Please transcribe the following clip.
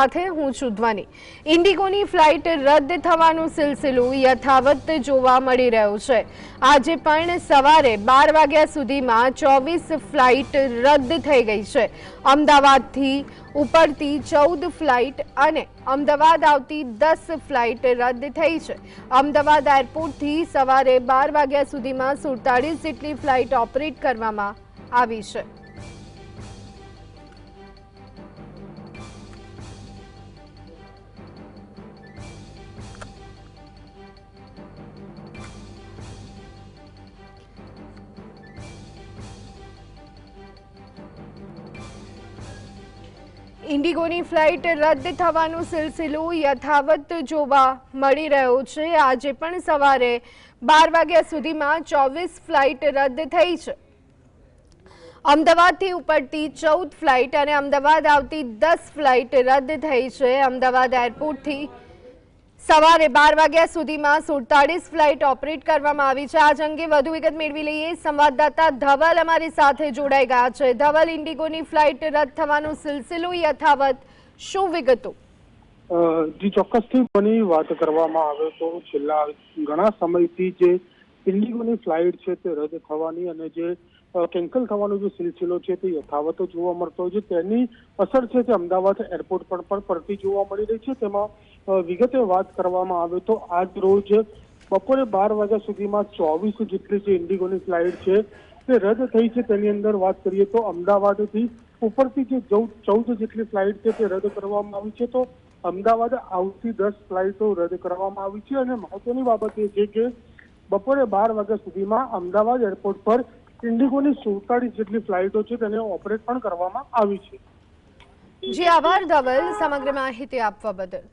સાથે હું છું ધ્વની। ઇન્ડિગોની ફ્લાઇટ રદ થવાનો સિલસિલો યથાવત જોવા મળી રહ્યો છે। આજે પણ સવારે 12 વાગ્યા સુધીમાં 24 ફ્લાઇટ રદ થઈ ગઈ છે। અમદાવાદથી ઉપડતી 14 ફ્લાઇટ અને અમદાવાદ આવતી 10 ફ્લાઇટ રદ થઈ છે। અમદાવાદ એરપોર્ટથી સવારે 12 વાગ્યા સુધીમાં 47 જેટલી ફ્લાઇટ ઓપરેટ કરવામાં આવી છે। ઇન્ડિગોની ફ્લાઇટ રદ થવાનો સિલસિલો યથાવત જોવા મળી રહ્યો છે। આજે પણ સવારે 12 વાગ્યા સુધીમાં 24 ફ્લાઇટ રદ થઈ છે। અમદાવાદથી ઉપડતી 14 ફ્લાઇટ અને અમદાવાદ આવતી 10 ફ્લાઇટ રદ થઈ છે। અમદાવાદ એરપોર્ટથી સવારે 12 વાગ્યા સુધીમાં 47 ફ્લાઇટ ઓપરેટ કરવામાં આવી છે। આજ અંગે વધુ વિગત મેળવી લઈએ। સંવાદદાતા ધવલ અમારી સાથે જોડાઈ ગયા છે। ધવલ, ઇન્ડિગોની ફ્લાઇટ રદ થવાનો સિલસિલો યથાવત, શું વિગતો? જી ચોક્કસથી કોની વાત કરવામાં આવે તો છેલ્લા ઘણા સમયથી જે ઇન્ડિગોની ફ્લાઇટ છે તે રદ થવાની અને જે કેન્સલ થવાનો જે સિલસિલો છે તે યથાવત જોવા મળતો હોય છે, તેની અસર છે તે અમદાવાદ એરપોર્ટ પર પણ પડતી જોવા મળી રહી છે। તેમાં વિગતે વાત કરવામાં આવે તો આજ રોજ બપોરે 12 વાગ્યા સુધીમાં 24 જેટલી જે ઇન્ડિગોની ફ્લાઇટ છે તે રદ થઈ છે। તેની અંદર વાત કરીએ તો અમદાવાદથી ઉપરથી જે 14 જેટલી ફ્લાઇટ છે તે રદ કરવામાં આવી છે, તો અમદાવાદ આવતી 10 ફ્લાઇટો રદ કરવામાં આવી છે। અને મહત્વની બાબત એ છે કે બપોરે 12 વાગ્યા સુધીમાં અમદાવાદ એરપોર્ટ પર ઇન્ડિગોની 47 જેટલી ફ્લાઇટો છે તેને ઓપરેટ પણ કરવામાં આવી છે। જી આભાર ધવલ, સમગ્ર માહિતી આપવા બદલ।